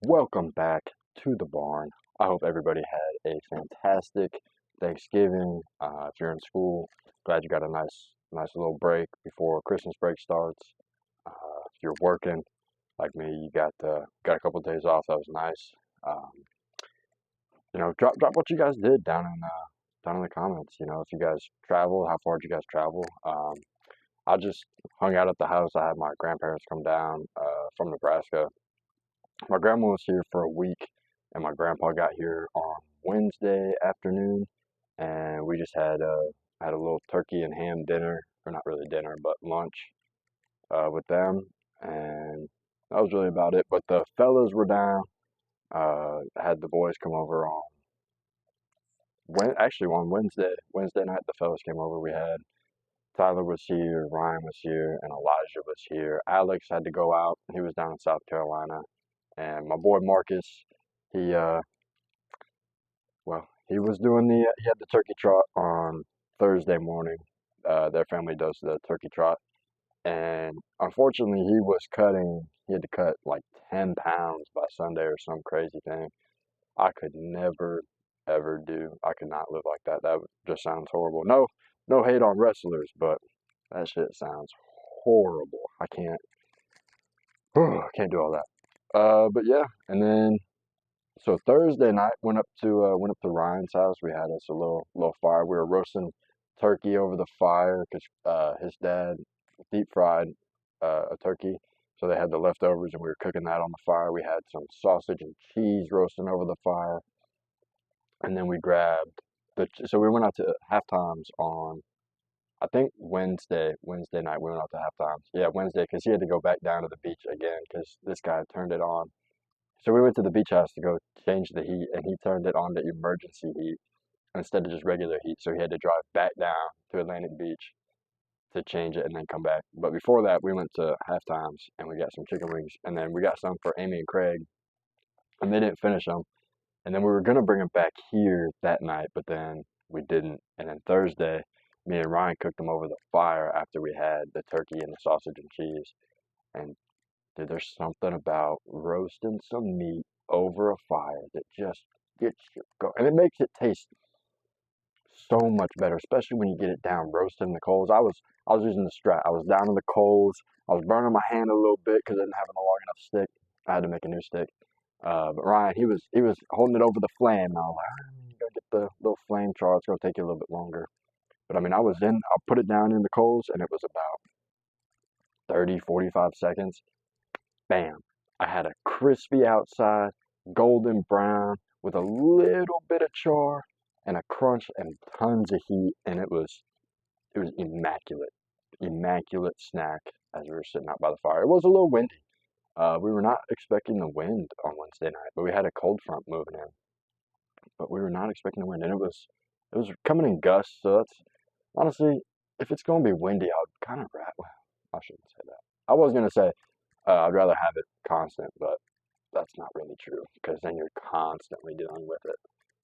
Welcome back to the barn. I hope everybody had a fantastic Thanksgiving. If you're in school, glad you got a nice little break before Christmas break starts. If you're working like me, you got a couple of days off. That was nice. Um, drop what you guys did down in the comments. If you guys travel, how far did you guys travel? I just hung out at the house. I had my grandparents come down from Nebraska. My grandma was here for a week, and my grandpa got here on Wednesday afternoon, and we just had a little turkey and ham dinner, or not really dinner, but lunch with them, and that was really about it. But the fellas were down. I had the boys come over on Wednesday night. The fellas came over. We had Tyler was here, Ryan was here, and Elijah was here. Alex had to go out. He was down in South Carolina. And my boy Marcus, he he was doing he had the turkey trot on Thursday morning. Their family does the turkey trot, and unfortunately, he had to cut like 10 pounds by Sunday or some crazy thing. I could never ever do. I could not live like that. That just sounds horrible. No hate on wrestlers, but that shit sounds horrible. I can't. I can't do all that. But yeah, and then so Thursday night went up to Ryan's house. We had us a little fire. We were roasting turkey over the fire because his dad deep fried a turkey, so they had the leftovers, and we were cooking that on the fire. We had some sausage and cheese roasting over the fire, and then we grabbed so we went out to half times on I think Wednesday night we went out to half times. Yeah, Wednesday because he had to go back down to the beach again because this guy turned it on. So we went to the beach house to go change the heat, and he turned it on to emergency heat instead of just regular heat. So he had to drive back down to Atlantic Beach to change it and then come back. But before that, we went to Half Times and we got some chicken wings, and then we got some for Amy and Craig, and they didn't finish them. And then we were gonna bring them back here that night, but then we didn't. And then Thursday, me and Ryan cooked them over the fire after we had the turkey and the sausage and cheese. And dude, there's something about roasting some meat over a fire that just gets you going, and it makes it taste so much better, especially when you get it down roasted in the coals. I was using the Strat. I was down in the coals. I was burning my hand a little bit because I didn't have a long enough stick. I had to make a new stick. But Ryan, he was holding it over the flame, and I was like, you gotta get the little flame char. It's gonna take you a little bit longer. But I mean, I put it down in the coals, and it was about 30, 45 seconds. Bam. I had a crispy outside, golden brown with a little bit of char and a crunch and tons of heat, and it was immaculate. Immaculate snack as we were sitting out by the fire. It was a little windy. We were not expecting the wind on Wednesday night, but we had a cold front moving in. But we were not expecting the wind, and it was coming in gusts. So that's honestly, if it's going to be windy, I'd kind of well, I shouldn't say that. I was gonna say I'd rather have it constant, but that's not really true because then you're constantly dealing with it.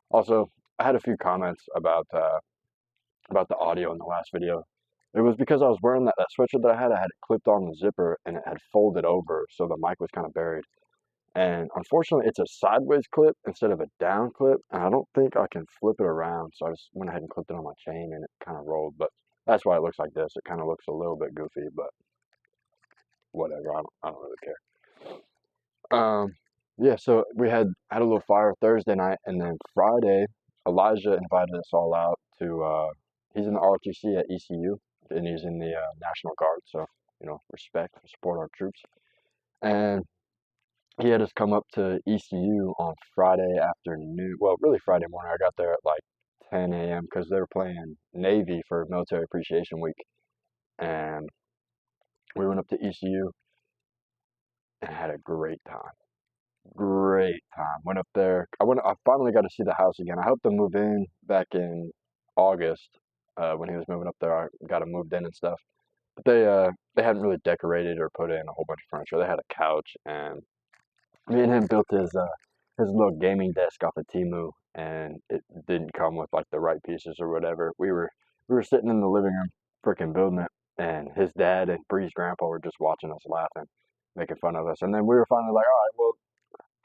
Also, I had a few comments about the audio in the last video. It was because I was wearing that sweatshirt that I had. I had it clipped on the zipper and it had folded over, so the mic was kind of buried. And unfortunately, it's a sideways clip instead of a down clip, and I don't think I can flip it around. So I just went ahead and clipped it on my chain, and it kind of rolled. But that's why it looks like this. It kind of looks a little bit goofy, but whatever. I don't really care. Yeah, so we had a little fire Thursday night, and then Friday, Elijah invited us all out to. He's in the ROTC at ECU, and he's in the National Guard. So respect, support our troops. And he had us come up to ECU on Friday afternoon. Well, really Friday morning. I got there at like 10 a.m. because they were playing Navy for Military Appreciation Week, and we went up to ECU and had a great time. Great time. Went up there. I finally got to see the house again. I helped them move in back in August when he was moving up there. I got him moved in and stuff. But they hadn't really decorated or put in a whole bunch of furniture. They had a couch, and me and him built his little gaming desk off of Temu, and it didn't come with like the right pieces or whatever. We were sitting in the living room, freaking building it, and his dad and Bree's grandpa were just watching us laughing, making fun of us. And then we were finally like, all right, well,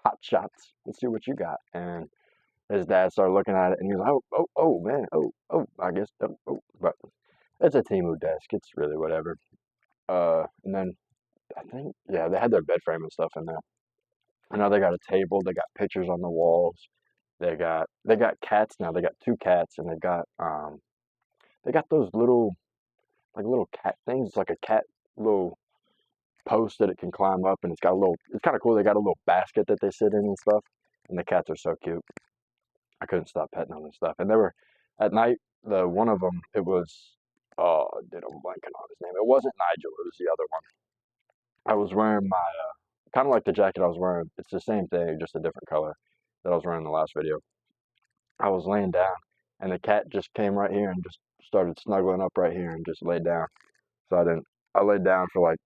hot shots. Let's see what you got. And his dad started looking at it, and he was like, oh, man, I guess, but it's a Temu desk. It's really whatever. And then I think, yeah, they had their bed frame and stuff in there. I know they got a table. They got pictures on the walls. They got cats now. They got two cats, and they got those little cat things. It's like a cat little post that it can climb up, and it's kind of cool. They got a little basket that they sit in and stuff, and the cats are so cute. I couldn't stop petting them and stuff. And they were at night. The one of them, it was, dude, I'm blanking on his name. It wasn't Nigel. It was the other one. I was wearing my kind of like the jacket I was wearing. It's the same thing, just a different color that I was wearing in the last video. I was laying down, and the cat just came right here and just started snuggling up right here and just laid down. So I didn't. I laid down for like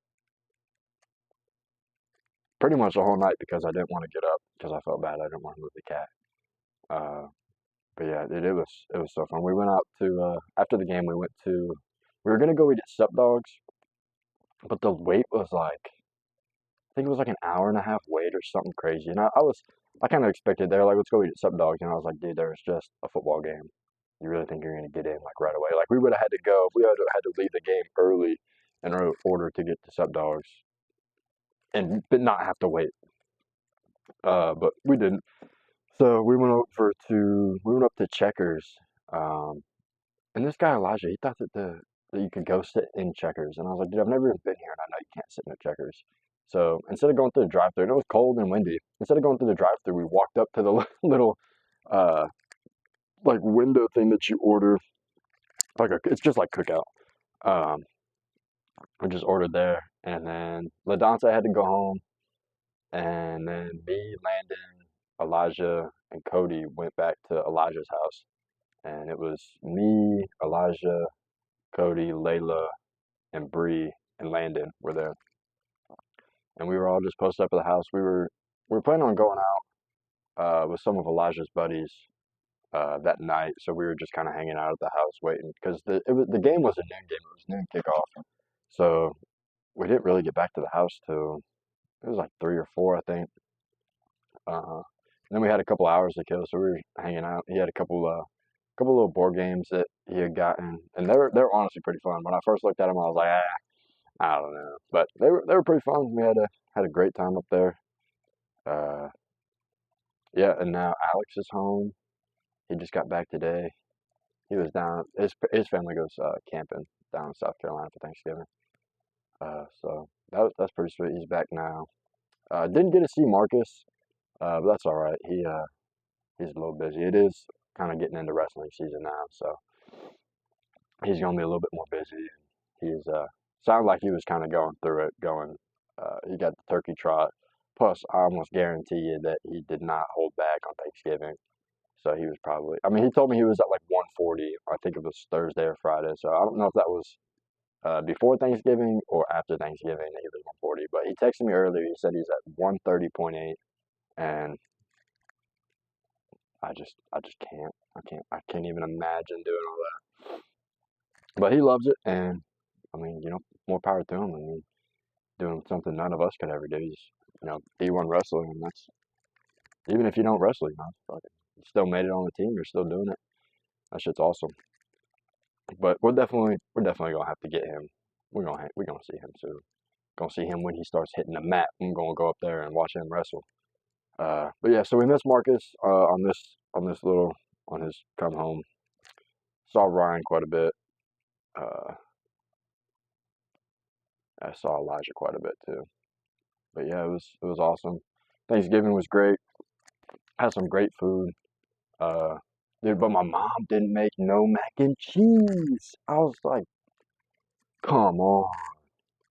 pretty much the whole night because I didn't want to get up because I felt bad. I didn't want to move the cat. Uh, but yeah, it was so fun. We went out to after the game. We were gonna go eat at Sup Dogs, but the wait was like I think it was like an hour and a half wait or something crazy. And I kind of expected they're like let's go eat at Sup Dogs, and I was like, dude, there's just a football game. You really think you're gonna get in like right away? Like we would have had to go. We would have had to leave the game early in order to get to Sup Dogs and but not have to wait. But we didn't. So we went up to Checkers, um, and this guy Elijah, he thought that you could go sit in Checkers, and I was like, dude, I've never even been here, and I know you can't sit in a Checkers. So instead of going through the drive-through, and it was cold and windy, instead of going through the drive-through, we walked up to the little uh like window thing that you order, it's just like cookout. Um, we just ordered there, and then LaDonce had to go home, and then me, Landon, Elijah, and Cody went back to Elijah's house. And it was me, Elijah, Cody, Layla, and Bree and Landon were there, and we were all just posted up at the house. We were planning on going out with some of Elijah's buddies that night, so we were just kind of hanging out at the house waiting because the game was a noon game. It was noon kickoff, so we didn't really get back to the house till it was like 3 or 4, I think. Uh, then we had a couple hours to kill, so we were hanging out. He had a couple little board games that he had gotten, and they were honestly pretty fun. When I first looked at them, I was like, I don't know, but they were pretty fun. We had a great time up there. Uh, yeah, and now Alex is home. He just got back today. He was down. His family goes camping down in South Carolina for Thanksgiving. So that's pretty sweet. He's back now. Didn't get to see Marcus, but that's all right. He's a little busy. It is kind of getting into wrestling season now, so he's gonna be a little bit more busy. He's sounded like he was kind of going through it, he got the turkey trot. Plus, I almost guarantee you that he did not hold back on Thanksgiving. So he was probably, I mean, he told me he was at like 140. I think it was Thursday or Friday. So I don't know if that was before Thanksgiving or after Thanksgiving that he was 140. But he texted me earlier. He said he's at 130.8, and I just can't. I can't even imagine doing all that. But he loves it, and I mean, more power to him. I mean, doing something none of us could ever do. He's, D1 wrestling, and that's even if you don't wrestle, fuck it. You still made it on the team. You're still doing it. That shit's awesome. But we're definitely gonna have to get him. We're gonna see him soon. Gonna see him when he starts hitting the mat. I'm gonna go up there and watch him wrestle. But yeah, so we missed Marcus on his come home. Saw Ryan quite a bit. Uh, I saw Elijah quite a bit too. But yeah, it was awesome. Thanksgiving was great. Had some great food. Uh, Dude, but my mom didn't make no mac and cheese. I was like, come on,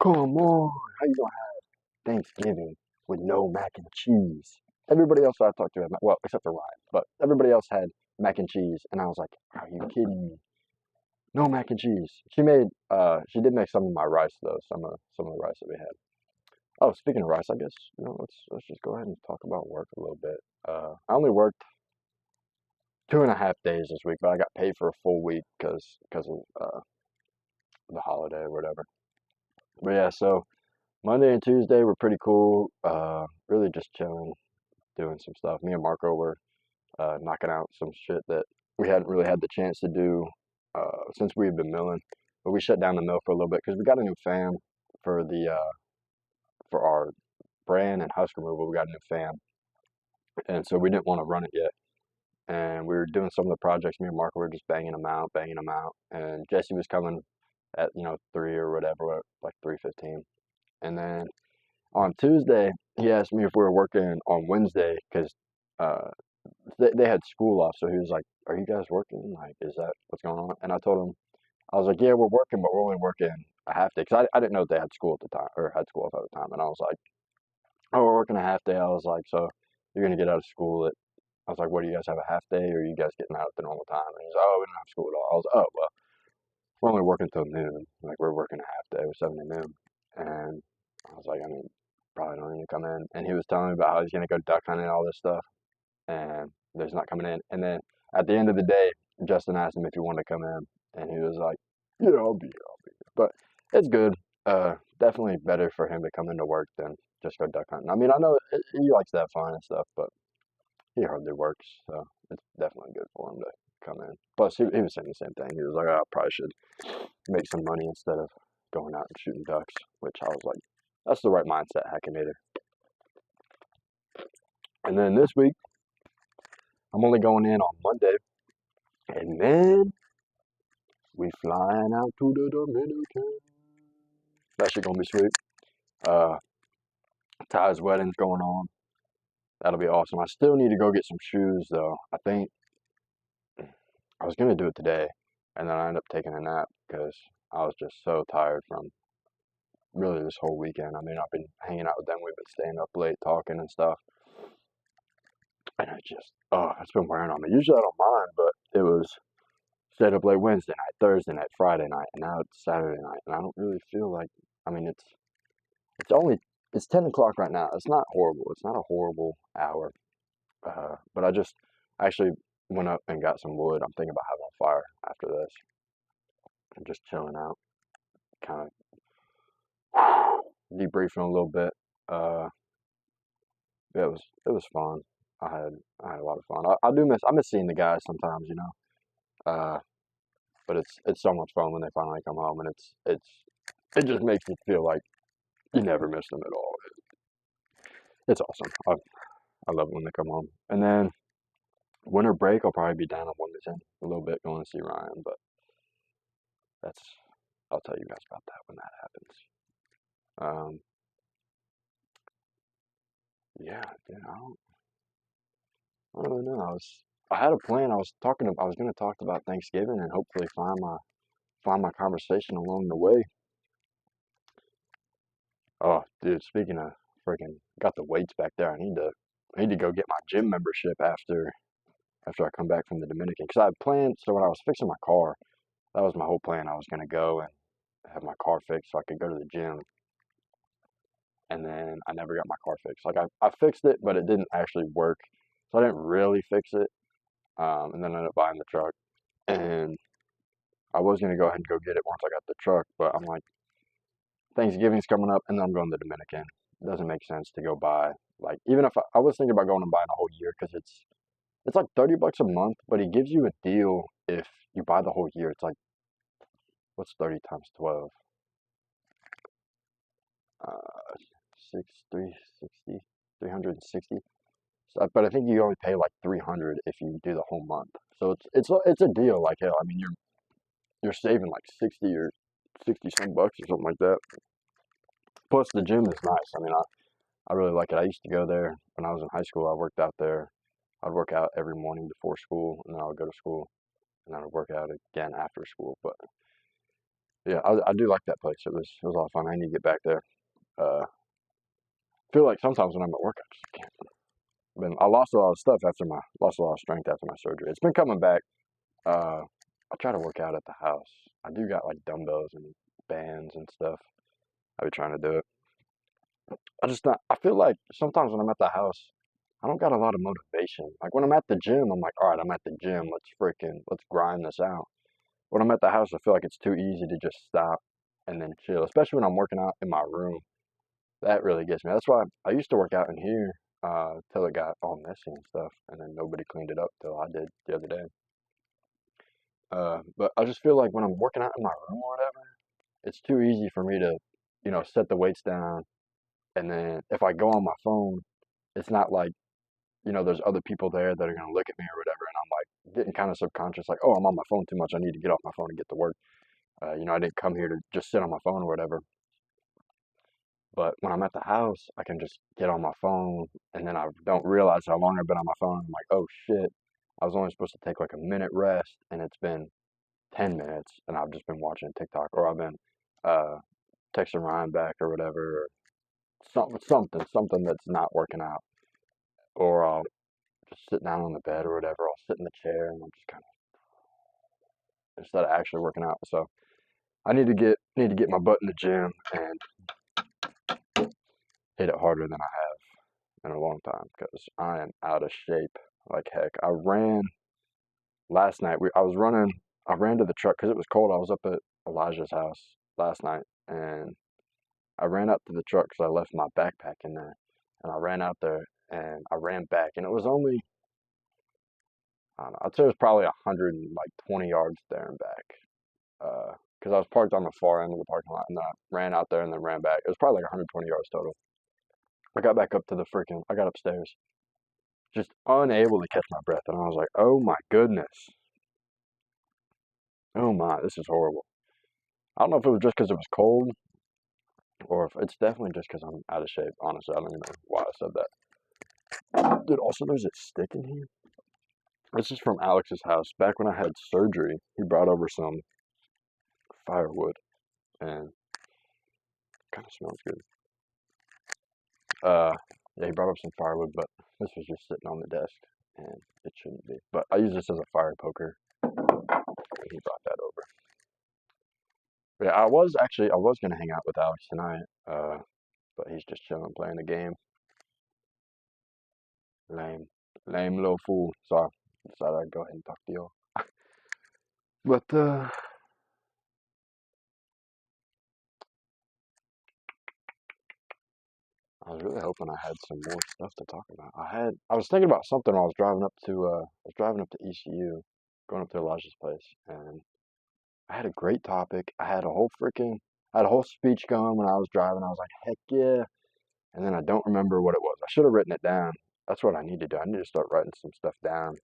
come on. How you gonna have Thanksgiving with no mac and cheese? Everybody else that I talked to had, well, except for Ryan, but everybody else had mac and cheese, and I was like, are you kidding me? No mac and cheese. She did make some of my rice though, some of the rice that we had. Oh, speaking of rice, I guess let's just go ahead and talk about work a little bit. I only worked 2.5 days this week, but I got paid for a full week because of the holiday or whatever. But yeah, so Monday and Tuesday were pretty cool. Really just chilling. doing some stuff. Me and Marco were knocking out some shit that we hadn't really had the chance to do since we had been milling. But we shut down the mill for a little bit because we got a new fan for the for our brand and husk removal. We got a new fan, and so we didn't want to run it yet. And we were doing some of the projects. Me and Marco were just banging them out. And Jesse was coming at 3 or whatever, like 3:15. And then on Tuesday, he asked me if we were working on Wednesday because uh, they had school off. So he was like, "Are you guys working? Like, is that what's going on?" And I told him, I was like, "Yeah, we're working, but we're only working a half day because I didn't know they had school at the time or had school off at the time." And I was like, "Oh, we're working a half day." I was like, "So you're gonna get out of school at?" I was like, "What, do you guys have a half day, or are you guys getting out at the normal time?" And he's like, "Oh, we don't have school at all." I was like, "Oh, well, we're only working till noon. Like, we're working a half day, with 7 to noon." And I was like, "I mean, probably don't need to come in." And he was telling me about how he's gonna go duck hunting and all this stuff, and there's not coming in. And then at the end of the day, Justin asked him if he wanted to come in, and he was like, "Yeah, I'll be here, I'll be here." But it's good. Definitely better for him to come into work than just go duck hunting. I mean, I know he likes to have fun and stuff, but he hardly works, so it's definitely good for him to come in. Plus, he was saying the same thing. He was like, "Oh, I probably should make some money instead of going out and shooting ducks," which I was like, that's the right mindset, Hackinator. And then this week, I'm only going in on Monday, and then we flying out to the Dominican. That shit gonna be sweet. Uh, Ty's wedding's going on. That'll be awesome. I still need to go get some shoes though. I think I was gonna do it today, and then I ended up taking a nap because I was just so tired from really this whole weekend. I mean, I've been hanging out with them. We've been staying up late talking and stuff, and it's been wearing on me. Usually I don't mind, but it was stayed up late Wednesday night, Thursday night, Friday night, and now it's Saturday night, and I don't really feel like. I mean, it's only it's 10 o'clock right now. It's not horrible. It's not a horrible hour. But I just actually went up and got some wood. I'm thinking about having a fire after this and just chilling out, kind of debriefing a little bit. Uh, yeah, it was fun. I had a lot of fun. I miss seeing the guys sometimes, you know. Uh, but it's so much fun when they finally come home, and it just makes me feel like you never miss them at all. It's awesome. I love it when they come home. And then winter break, I'll probably be down at Wilmington a little bit going to see Ryan, but that's I'll tell you guys about that when that happens. Um, yeah, dude, I don't really know. I had a plan. I was going to talk about Thanksgiving and hopefully find my conversation along the way. Oh, dude, speaking of freaking, got the weights back there. I need to go get my gym membership after I come back from the Dominican. Because I had planned, so when I was fixing my car, that was my whole plan. I was going to go and have my car fixed so I could go to the gym. And then I never got my car fixed. Like I fixed it, but it didn't actually work. So I didn't really fix it. And then I ended up buying the truck. And I was going to go ahead and go get it once I got the truck. But I'm like, Thanksgiving's coming up and then I'm going to the Dominican. It doesn't make sense to go buy. Like, even if I was thinking about going and buying a whole year because it's like $30 a month, but he gives you a deal if you buy the whole year. It's like, what's 30 times 12? Uh, 360, 360. So, but I think you only pay like 300 if you do the whole month. So it's a deal like hell. I mean, you're saving like 60 or 60 some bucks or something like that. Plus the gym is nice. I mean, I really like it. I used to go there when I was in high school. I worked out there. I'd work out every morning before school, and then I would go to school, and then I'd work out again after school. But yeah, I do like that place. It was a lot of fun. I need to get back there. Feel like sometimes when I'm at work, I just can't. I lost a lot of stuff lost a lot of strength after my surgery. It's been coming back. I try to work out at the house. I do got like dumbbells and bands and stuff. I be trying to do it. I just not. I feel like sometimes when I'm at the house, I don't got a lot of motivation. Like when I'm at the gym, I'm like, all right, I'm at the gym. Let's grind this out. When I'm at the house, I feel like it's too easy to just stop and then chill, especially when I'm working out in my room. That really gets me. That's why I used to work out in here till it got all messy and stuff, and then nobody cleaned it up till I did the other day. But I just feel like when I'm working out in my room or whatever, it's too easy for me to, set the weights down, and then if I go on my phone, it's not like, there's other people there that are gonna look at me or whatever, and I'm like getting kind of subconscious, like, oh, I'm on my phone too much. I need to get off my phone and get to work. I didn't come here to just sit on my phone or whatever. But when I'm at the house, I can just get on my phone, and then I don't realize how long I've been on my phone. I'm like, oh shit, I was only supposed to take like a minute rest, and it's been 10 minutes, and I've just been watching TikTok, or I've been uh, texting Ryan back or whatever, or something that's not working out. Or I'll just sit down on the bed or whatever. I'll sit in the chair, and I'm just kind of, instead of actually working out. So I need to get my butt in the gym and hit it harder than I have in a long time because I am out of shape like heck. I ran last night. I was running. I ran to the truck because it was cold. I was up at Elijah's house last night, and I ran up to the truck because I left my backpack in there, and I ran out there and I ran back, and it was only, I don't know, I'd say it was probably 120 yards there and back. Because I was parked on the far end of the parking lot, and I ran out there and then ran back. It was probably like 120 yards total. I got back up to the freaking. I got upstairs, just unable to catch my breath, and I was like, "Oh my goodness, oh my, this is horrible." I don't know if it was just because it was cold, or if it's definitely just because I'm out of shape. Honestly, I don't even know why I said that. Dude, also there's a stick in here. This is from Alex's house. Back when I had surgery, he brought over some firewood, and kind of smells good. Yeah, he brought up some firewood, but this was just sitting on the desk, and it shouldn't be. But I use this as a fire poker, and he brought that over. But yeah, I was gonna hang out with Alex tonight, but he's just chilling, playing the game. Lame, lame little fool. So I decided I'd go ahead and talk to y'all. But I was really hoping I had some more stuff to talk about. I was thinking about something while I was driving up to ECU, going up to Elijah's place, and I had a great topic. I had a whole speech going when I was driving. I was like, heck yeah. And then I don't remember what it was. I should have written it down. That's what I need to do. I need to start writing some stuff down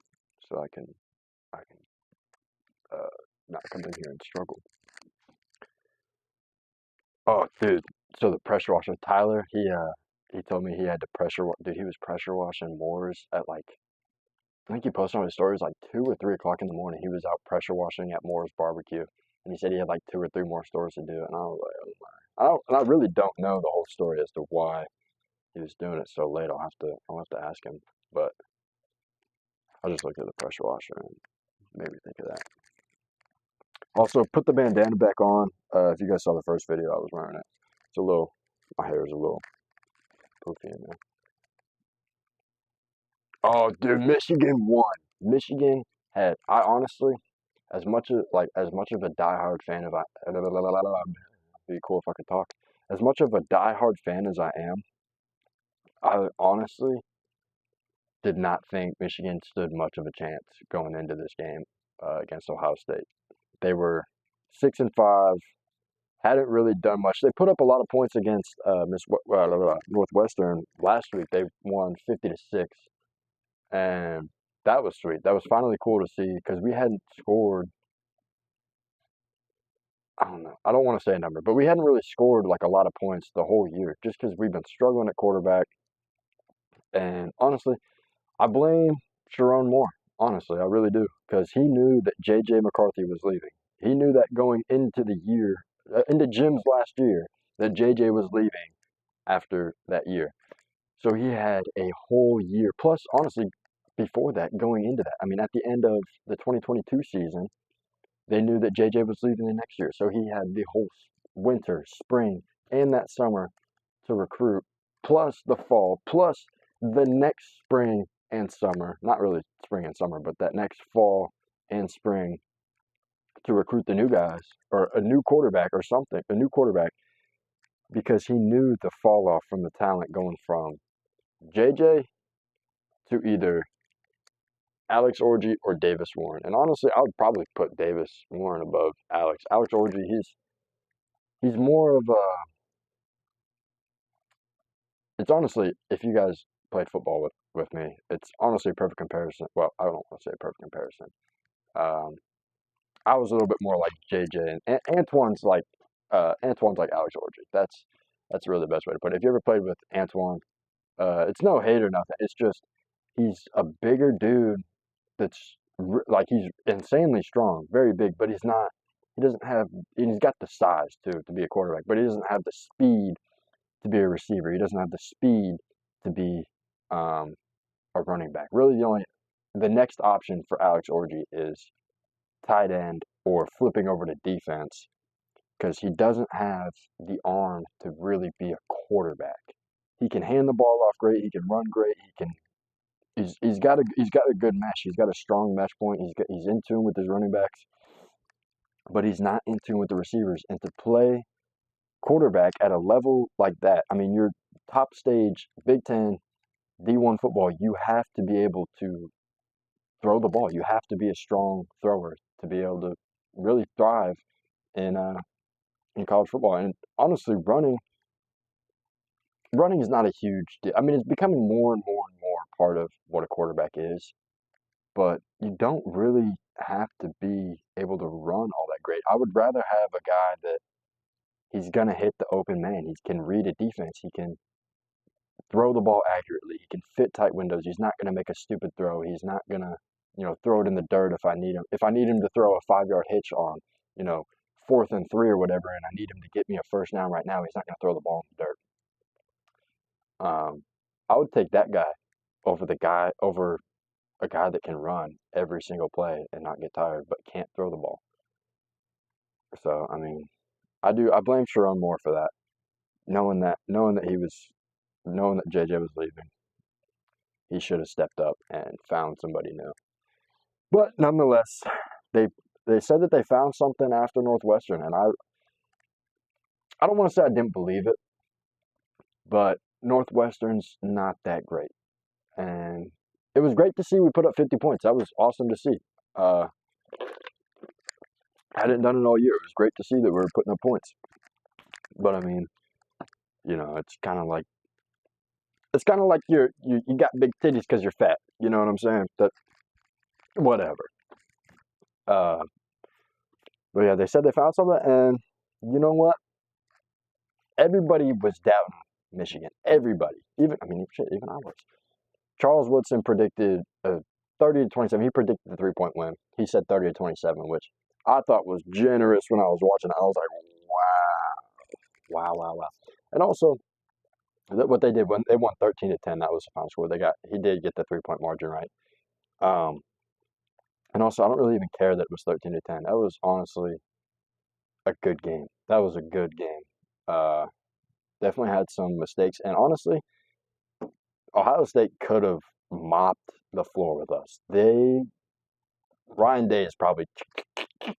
so I can not come in here and struggle. Oh, dude. So the pressure washer, Tyler, he told me he had to dude, he was pressure washing Moore's at like, I think he posted on his stories like 2 or 3 o'clock in the morning. He was out pressure washing at Moore's barbecue, and he said he had like 2 or 3 more stores to do. And I was like, oh my. And I really don't know the whole story as to why he was doing it so late. I'll have to ask him. But I just looked at the pressure washer and made me think of that. Also, put the bandana back on. If you guys saw the first video, I was wearing it. My hair is a little poofy in there. Oh, dude, Michigan won. Michigan I honestly, as much of a diehard fan of be cool if I could talk. As much of a diehard fan as I am, I honestly did not think Michigan stood much of a chance going into this game against Ohio State. They were 6-5, hadn't really done much. They put up a lot of points against Northwestern last week. They won 50-6, and that was sweet. That was finally cool to see because we hadn't scored. I don't know. I don't want to say a number, but we hadn't really scored like a lot of points the whole year just because we've been struggling at quarterback. And honestly, I blame Sharon Moore. Honestly, I really do because he knew that J.J. McCarthy was leaving. He knew that going into the year, into Jim's last year, that J.J. was leaving after that year. So he had a whole year. Plus, honestly, before that, going into that, I mean, at the end of the 2022 season, they knew that JJ was leaving the next year. So he had the whole winter, spring, and that summer to recruit, plus the fall, plus the next spring and summer. Not really spring and summer, but that next fall and spring to recruit the new guys or a new quarterback or something, a new quarterback, because he knew the fall off from the talent going from JJ to either Alex Orji or Davis Warren. And honestly, I would probably put Davis Warren above Alex. Alex Orji, he's more of a. It's honestly, if you guys played football with me, it's honestly a perfect comparison. Well, I don't want to say perfect comparison. Um, I was a little bit more like JJ, and Antoine's like Alex Orji. That's really the best way to put it. If you ever played with Antoine, it's no hate or nothing. It's just he's a bigger dude that's like he's insanely strong, very big, but he's not. He doesn't have. And he's got the size too to be a quarterback, but he doesn't have the speed to be a receiver. He doesn't have the speed to be um, a running back. Really, the next option for Alex Orji is tight end or flipping over to defense because he doesn't have the arm to really be a quarterback. He can hand the ball off great. He can run great. He's got a good mesh. He's got a strong mesh point. He's in tune with his running backs, but he's not in tune with the receivers. And to play quarterback at a level like that, I mean, you're top stage Big Ten D1 football. You have to be able to throw the ball. You have to be a strong thrower to be able to really thrive in college football. And honestly, running is not a huge deal. I mean, it's becoming more and more and more part of what a quarterback is, but you don't really have to be able to run all that great. I would rather have a guy that he's going to hit the open man. He can read a defense. He can throw the ball accurately. He can fit tight windows. He's not going to make a stupid throw. He's not going to, throw it in the dirt if I need him. If I need him to throw a 5-yard hitch on, 4th and 3 or whatever, and I need him to get me a first down right now, he's not going to throw the ball in the dirt. I would take that guy over a guy that can run every single play and not get tired, but can't throw the ball. So I mean, I blame Sharon more for that, knowing that JJ was leaving. He should have stepped up and found somebody new. But nonetheless, they they said that they found something after Northwestern, and I don't want to say I didn't believe it, but Northwestern's not that great. And it was great to see we put up 50 points. That was awesome to see. I hadn't done it all year. It was great to see that we were putting up points. But I mean, it's kind of like you got big titties because you're fat. You know what I'm saying? That whatever. Uh, but yeah, they said they found something, and you know what? Everybody was doubting Michigan. Everybody, even I was. Charles Woodson predicted a 30-27. He predicted the 3-point win. He said 30-27, which I thought was generous when I was watching it. I was like, wow. And also, what they did when they won 13-10, that was the final score. He did get the 3-point margin right. And also, I don't really even care that it was 13-10. That was honestly a good game. That was a good game. Definitely had some mistakes, and honestly, Ohio State could have mopped the floor with us. Ryan Day is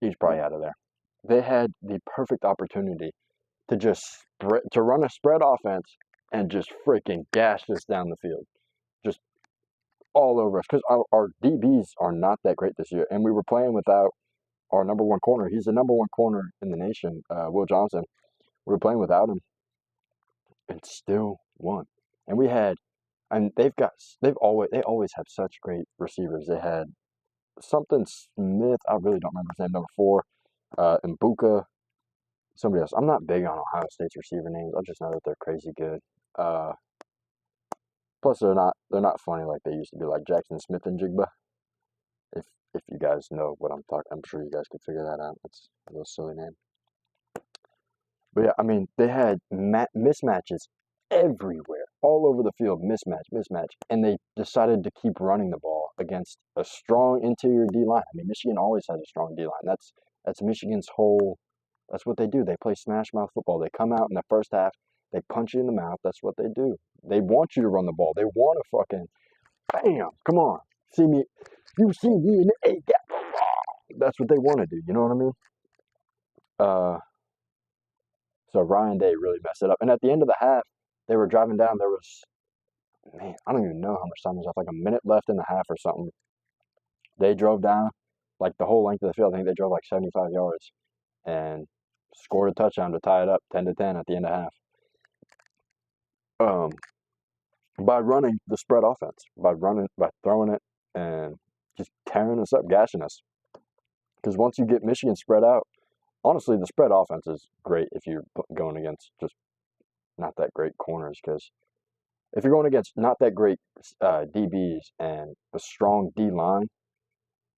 he's probably out of there. They had the perfect opportunity to to run a spread offense and just freaking gash us down the field, just all over us. Because our DBs are not that great this year, and we were playing without our number one corner. He's the number one corner in the nation, Will Johnson. We were playing without him, and still won. And they always have such great receivers. They had something Smith. I really don't remember his name. Number 4, Mbuka. Somebody else. I'm not big on Ohio State's receiver names. I just know that they're crazy good. Plus, they're not funny like they used to be, like Jackson Smith and Jigba. If you guys know what I'm talking, I'm sure you guys could figure that out. It's a little silly name. But yeah, I mean, they had mismatches everywhere, all over the field, mismatch, and they decided to keep running the ball against a strong interior D line. I mean, Michigan always has a strong D line. That's Michigan's whole. That's what they do. They play smash mouth football. They come out in the first half, they punch you in the mouth. That's what they do. They want you to run the ball. They want to fucking bam. Come on, see me. You see me in the A gap. That's what they want to do. You know what I mean? So Ryan Day really messed it up. And at the end of the half, they were driving down. There was man, I don't even know how much time was left, like a minute left in the half or something. They drove down like the whole length of the field. I think they drove like 75 yards and scored a touchdown to tie it up 10-10 at the end of half. Um, by running the spread offense, by throwing it and just tearing us up, gashing us. Because once you get Michigan spread out, honestly, the spread offense is great if you're going against just not that great corners. Because if you're going against not that great DBs and a strong D line,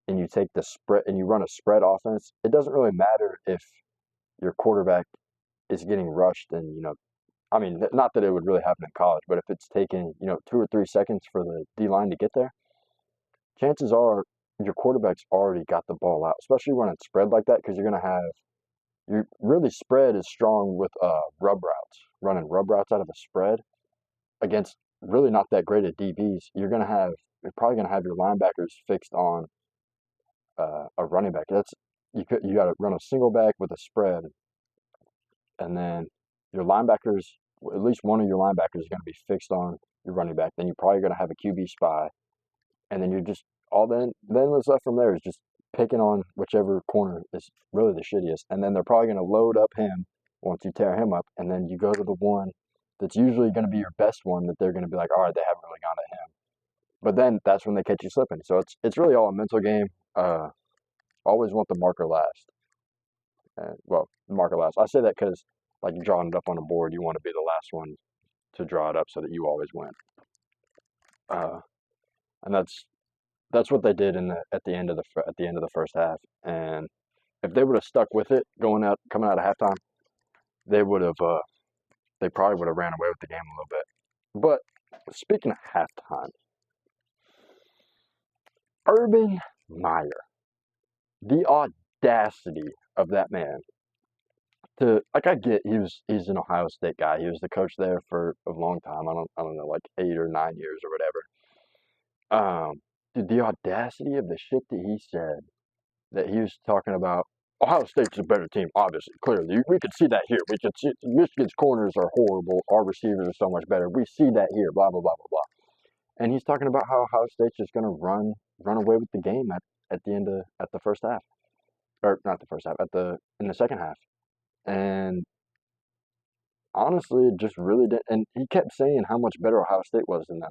and you take the spread and you run a spread offense, it doesn't really matter if your quarterback is getting rushed and I mean, not that it would really happen in college, but if it's taking 2 or 3 seconds for the D line to get there, chances are your quarterback's already got the ball out, especially running spread like that, because you're going to have your really spread is strong with rub routes, running rub routes out of a spread against really not that great at DBs. You're probably going to have your linebackers fixed on a running back. You got to run a single back with a spread, and then your linebackers, at least one of your linebackers is going to be fixed on your running back. Then you're probably going to have a QB spy, and then you're just then what's left from there is just picking on whichever corner is really the shittiest, and then they're probably going to load up him once you tear him up, and then you go to the one that's usually going to be your best one that they're going to be like, all right, they haven't really gone to him, but then that's when they catch you slipping. So it's really all a mental game. Always want the marker last. Well, marker last. I say that because like you're drawing it up on a board, you want to be the last one to draw it up so that you always win. And that's what they did at the end of the first half. And if they would have stuck with it coming out of halftime, they probably would have ran away with the game a little bit. But speaking of halftime, Urban Meyer, the audacity of that man I get he's an Ohio State guy. He was the coach there for a long time. I don't know, like 8 or 9 years or whatever. Dude, the audacity of the shit that he said, that he was talking about Ohio State's a better team, obviously, clearly. We could see that here. We could see Michigan's corners are horrible. Our receivers are so much better. We see that here, blah, blah, blah, blah, blah. And he's talking about how Ohio State's just going to run away with the game at the first half. Or not the first half, in the second half. And honestly, it just really did. And he kept saying how much better Ohio State was than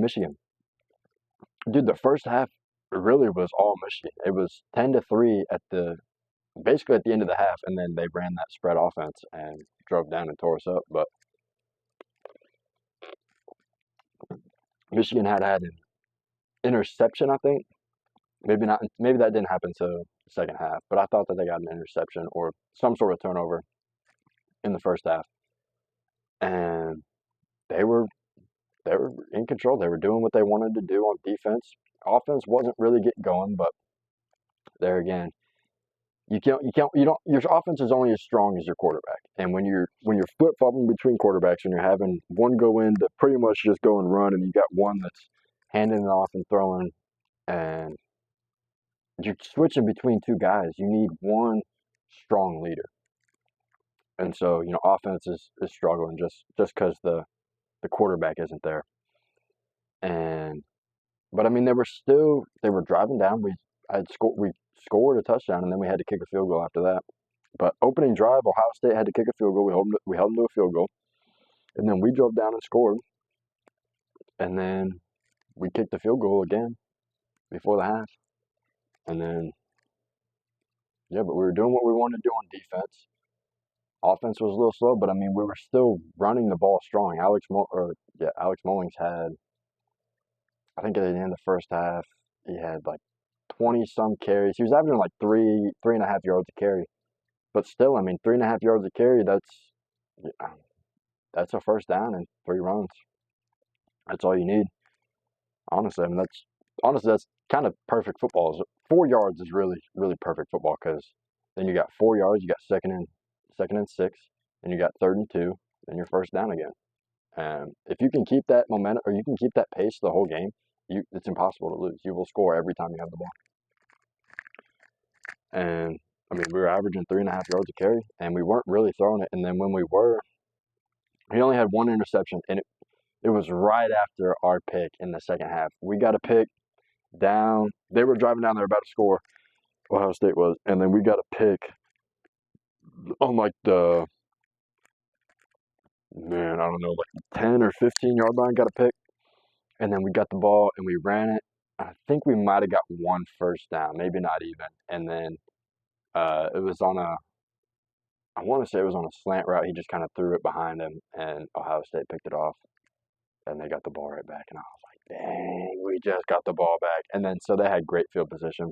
Michigan. Dude, the first half really was all Michigan. It was 10-3 basically at the end of the half, and then they ran that spread offense and drove down and tore us up. But Michigan had an interception, I think. Maybe not. Maybe that didn't happen to the second half, but I thought that they got an interception or some sort of turnover in the first half, and they were in control. They were doing what they wanted to do on defense. Offense wasn't really getting going, but there again, your offense is only as strong as your quarterback. And when you're flip flopping between quarterbacks and you're having one go in to pretty much just go and run, and you got one that's handing it off and throwing, and you're switching between two guys, you need one strong leader. And so, offense is struggling just because the quarterback isn't there. But I mean, they were driving down. We scored a touchdown, and then we had to kick a field goal after that. But opening drive, Ohio State had to kick a field goal. We held them to a field goal, and then we drove down and scored. And then we kicked the field goal again before the half. And then, yeah, but we were doing what we wanted to do on defense. Offense was a little slow, but I mean, we were still running the ball strong. Alex Mullings had, I think at the end of the first half, he had like 20-some carries. He was averaging like 3.5 yards a carry. But still, I mean, 3.5 yards a carry, that's a first down and 3 runs. That's all you need. Honestly, I mean, that's kind of perfect football. 4 yards is really, really perfect football, because then you got 4 yards, you got second and 6, and you got 3rd and 2, then you're first down again. And if you can keep that momentum, or you can keep that pace the whole game, it's impossible to lose. You will score every time you have the ball. And I mean, we were averaging 3.5 yards a carry, and we weren't really throwing it. And then when we were, he only had one interception, and It was right after our pick in the second half. We got a pick down. They were driving down there about to score. Ohio State was, and then we got a pick on like the man, I don't know, like 10 or 15 yard line. Got a pick, and then we got the ball and we ran it. I think we might have got one first down, maybe not even. And then it was on a, I want to say it was on a slant route. He just kind of threw it behind him, and Ohio State picked it off, and they got the ball right back. And I was like, dang, we just got the ball back. And then so they had great field position,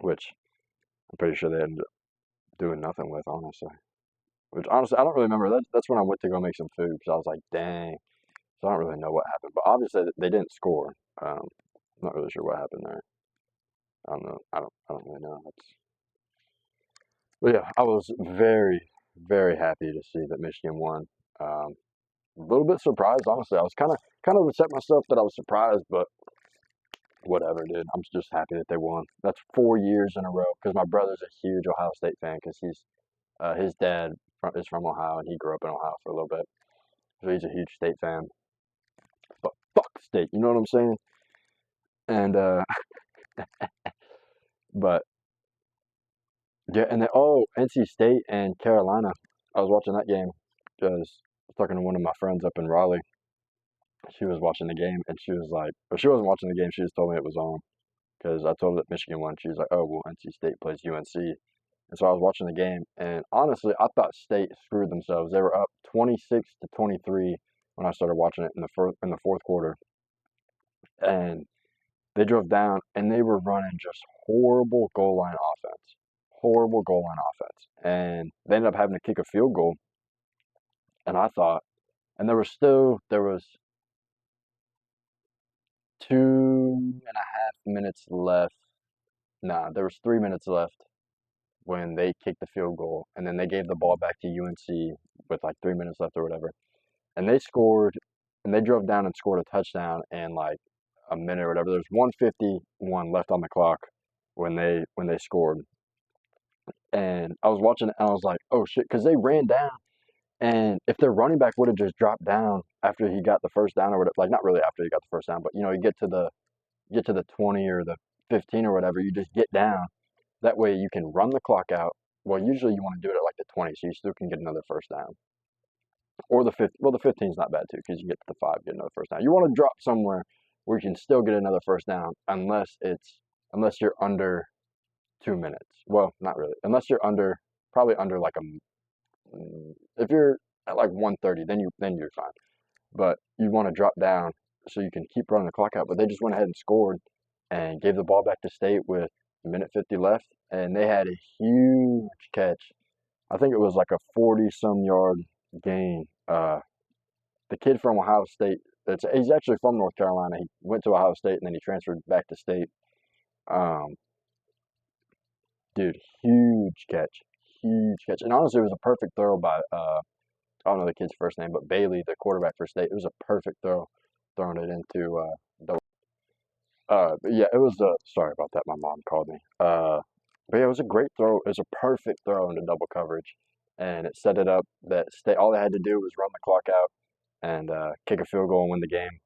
which I'm pretty sure they ended up doing nothing with, honestly. Which honestly, I don't really remember. That's when I went to go make some food because I was like, dang. So I don't really know what happened, but obviously they didn't score. I'm not really sure what happened there. I don't know. I don't really know. But yeah, I was very, very happy to see that Michigan won. Um, a little bit surprised, honestly. I was kind of upset myself that I was surprised, but whatever, dude. I'm just happy that they won. That's 4 years in a row because my brother's a huge Ohio State fan because his dad is from Ohio and he grew up in Ohio for a little bit, so he's a huge State fan. But fuck State, you know what I'm saying? And but yeah, and then NC State and Carolina. I was watching that game because I was talking to one of my friends up in Raleigh. She was watching the game and she was like, or she wasn't watching the game. She just told me it was on because I told her that Michigan won. She was like, oh well, NC State plays UNC, and so I was watching the game. And honestly, I thought State screwed themselves. They were up 26-23 when I started watching it in the fourth quarter, and they drove down and they were running just horrible goal line offense. Horrible goal line offense. And they ended up having to kick a field goal. And I thought, and there was 2.5 minutes left. Nah, there was 3 minutes left when they kicked the field goal. And then they gave the ball back to UNC with like 3 minutes left or whatever. And they scored, and they drove down and scored a touchdown in like a minute or whatever. There's 1:51 left on the clock when they scored. And I was watching it and I was like, oh shit, because they ran down. And if their running back would have just dropped down after he got the first down or whatever, like not really after he got the first down, but you know, you get to the 20 or the 15 or whatever, you just get down. That way you can run the clock out. Well, usually you want to do it at like the 20, so you still can get another first down. Or the 50, well, the 15 is not bad too, because you get to the 5, get another first down. You want to drop somewhere where you can still get another first down, unless you're under 2 minutes. Well, not really. Unless you're probably under like if you're at like 1:30, then you're fine. But you want to drop down so you can keep running the clock out. But they just went ahead and scored and gave the ball back to State with a minute 50 left, and they had a huge catch. I think it was like a 40-some yard gain. The kid from Ohio State, he's actually from North Carolina. He went to Ohio State and then he transferred back to State. Um, Dude, huge catch. And honestly, it was a perfect throw by I don't know the kid's first name, but Bailey, the quarterback for State. It was a perfect throw, throwing it into the. But yeah, it was. Sorry about that. My mom called me. But yeah, it was a great throw. It was a perfect throw into double coverage, and it set it up that State. All they had to do was run the clock out and kick a field goal and win the game.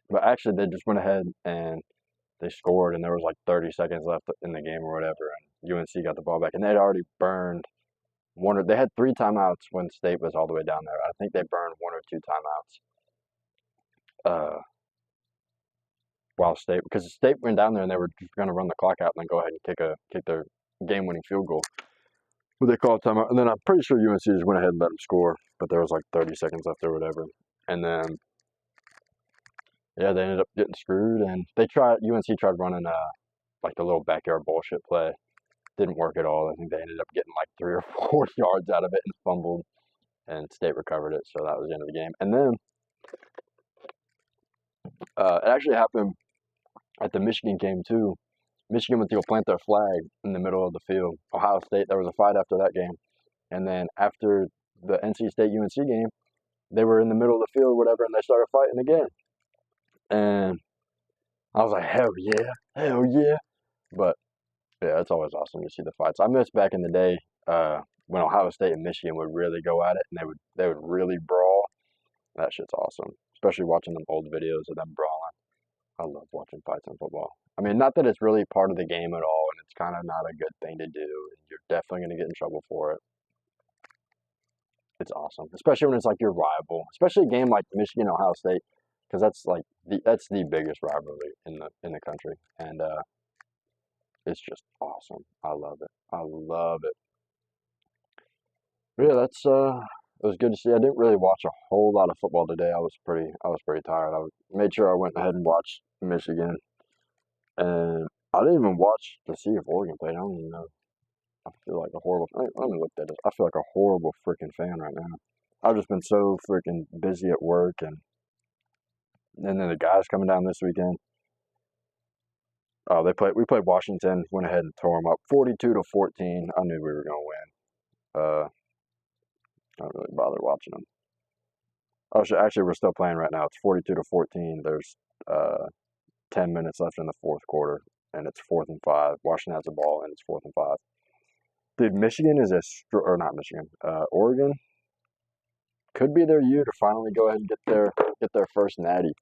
But actually, they just went ahead and they scored, and there was like 30 seconds left in the game or whatever, and UNC got the ball back, and they'd already burned they had 3 timeouts when State was all the way down there. I think they burned 1 or 2 timeouts while because State went down there and they were just going to run the clock out and then go ahead and kick their game-winning field goal. But they called timeout, and then I'm pretty sure UNC just went ahead and let them score, but there was like 30 seconds left or whatever, and then yeah, they ended up getting screwed, and UNC tried running like the little backyard bullshit play. Didn't work at all. I think they ended up getting like 3 or 4 yards out of it and fumbled, and State recovered it, so that was the end of the game. And then it actually happened at the Michigan game too. Michigan went to go plant their flag in the middle of the field. Ohio State, there was a fight after that game, and then after the NC State UNC game, they were in the middle of the field, whatever, and they started fighting again. And I was like, hell yeah. But yeah, it's always awesome to see the fights. I miss back in the day when Ohio State and Michigan would really go at it, and they would really brawl. That shit's awesome. Especially watching them old videos of them brawling. I love watching fights in football. I mean, not that it's really part of the game at all, and it's kind of not a good thing to do, and you're definitely going to get in trouble for it. It's awesome, especially when it's like your rival, especially a game like Michigan Ohio State, because that's the biggest rivalry in the country, and it's just awesome. I love it. I love it. But yeah, it was good to see. I didn't really watch a whole lot of football today. I was pretty tired. Made sure I went ahead and watched Michigan, and I didn't even watch to see if Oregon played. I don't even know. I feel like a horrible. Let me look at this. I feel like a horrible freaking fan right now. I've just been so freaking busy at work, and then the guys coming down this weekend. Oh, we played Washington. Went ahead and tore them up, 42-14. I knew we were gonna win. I don't really bother watching them. Oh, actually, we're still playing right now. It's 42-14. There's 10 minutes left in the fourth quarter, and it's 4th and 5. Washington has the ball, and it's 4th and 5. Dude, Michigan is or not Michigan. Oregon could be their year to finally go ahead and get their first natty,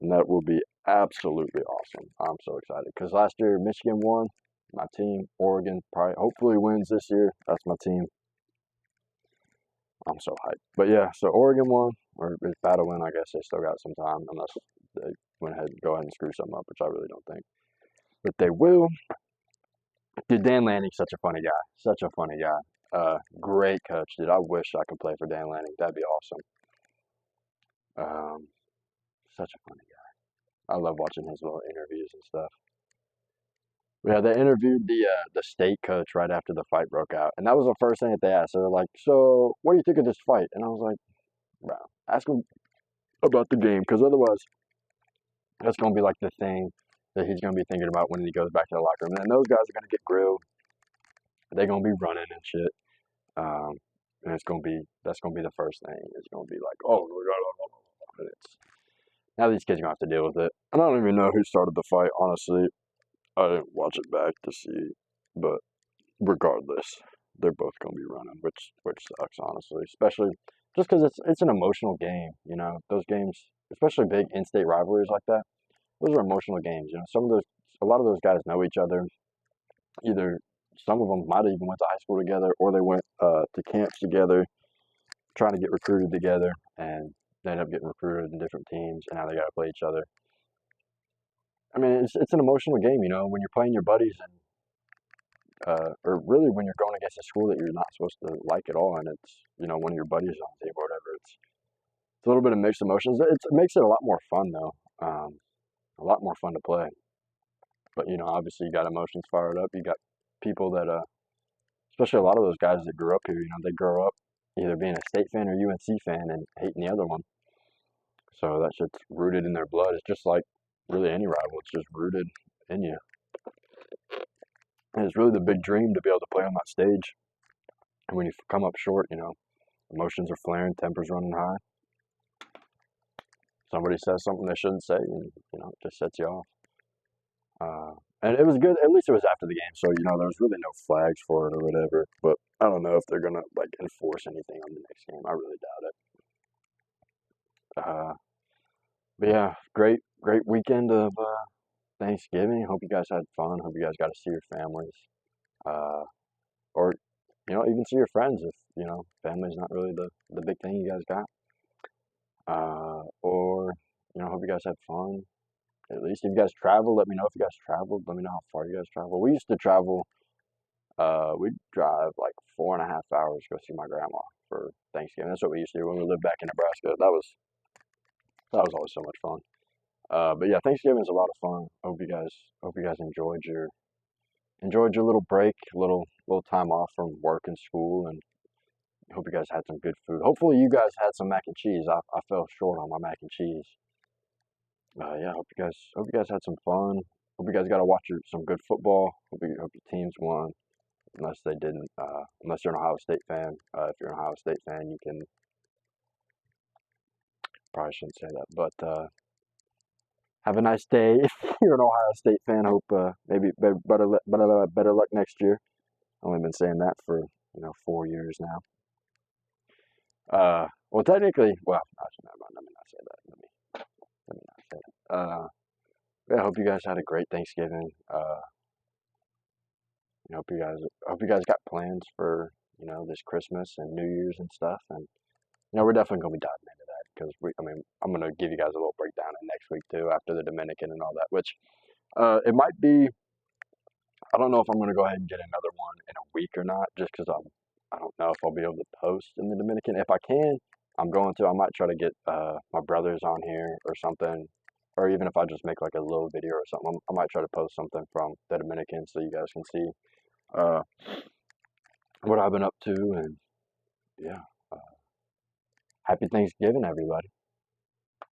and that will be absolutely awesome. I'm so excited because last year Michigan won. My team, Oregon, probably hopefully wins this year. That's my team. I'm so hyped. But yeah, so Oregon won, or it's about to win. I guess they still got some time unless they went ahead and go ahead and screw something up, which I really don't think. But they will. Dude, Dan Lanning's such a funny guy. Such a funny guy. Great coach, dude. I wish I could play for Dan Lanning. That'd be awesome. Such a funny guy. I love watching his little interviews and stuff. Yeah, they interviewed the state coach right after the fight broke out, and that was the first thing that they asked. They were like, "So, what do you think of this fight?" And I was like, "Bro, ask him about the game, because otherwise, that's gonna be like the thing that he's gonna be thinking about when he goes back to the locker room. And those guys are gonna get grilled. They're gonna be running and shit. Um, and that's gonna be the first thing. It's gonna be like, oh, and now these kids are gonna have to deal with it. And I don't even know who started the fight, honestly. I didn't watch it back to see, but regardless, they're both gonna be running, which sucks, honestly. Especially just because it's an emotional game, you know. Those games, especially big in-state rivalries like that, those are emotional games. You know, a lot of those guys know each other. Either some of them might have even went to high school together, or they went to camps together, trying to get recruited together, and they end up getting recruited in different teams, and now they got to play each other. I mean, it's an emotional game, you know, when you're playing your buddies, and or really when you're going against a school that you're not supposed to like at all, and it's, you know, one of your buddies on the team or whatever. It's a little bit of mixed emotions. It makes it a lot more fun though, a lot more fun to play. But you know, obviously you got emotions fired up. You got people that, especially a lot of those guys that grew up here. You know, they grow up either being a state fan or UNC fan and hating the other one. So that shit's rooted in their blood. It's just like really any rival. It's just rooted in you. And it's really the big dream to be able to play on that stage. And when you come up short, you know, emotions are flaring, tempers running high. Somebody says something they shouldn't say, and you know, it just sets you off. And it was good. At least it was after the game, so you know there was really no flags for it or whatever. But I don't know if they're gonna like enforce anything on the next game. I really doubt it. But yeah, great weekend of Thanksgiving. Hope you guys had fun. Hope you guys got to see your families, or you know, even see your friends if you know family's not really the big thing you guys got. Or you know, hope you guys had fun. At least if you guys travel, let me know if you guys traveled. Let me know how far you guys travel. We used to travel. We'd drive like 4.5 hours to go see my grandma for Thanksgiving. That's what we used to do when we lived back in Nebraska. That was always so much fun. But yeah, Thanksgiving is a lot of fun. Hope you guys enjoyed your little break, little time off from work and school, and hope you guys had some good food. Hopefully you guys had some mac and cheese. I fell short on my mac and cheese. Yeah, hope you guys had some fun. Hope you guys got to watch some good football. Hope your teams won. Unless they didn't, unless you're an Ohio State fan. If you're an Ohio State fan, you can, probably shouldn't say that, but have a nice day. If you're an Ohio State fan, hope maybe better luck next year. I've only been saying that for 4 years now. Well, technically, well, actually, never mind. Let me not say that. Let me not say that. Yeah, I hope you guys had a great Thanksgiving. Hope you guys got plans for this Christmas and New Year's and stuff. And we're definitely gonna be diving into that because I mean, I'm gonna give you guys a little breakdown in next week too after the Dominican and all that. Which, it might be. I don't know if I'm gonna go ahead and get another one in a week or not, just because I don't know if I'll be able to post in the Dominican. If I can, I'm going to. I might try to get my brothers on here or something, or even if I just make like a little video or something, I might try to post something from the Dominican so you guys can see uh, what I've been up to. And yeah, uh, happy Thanksgiving, everybody.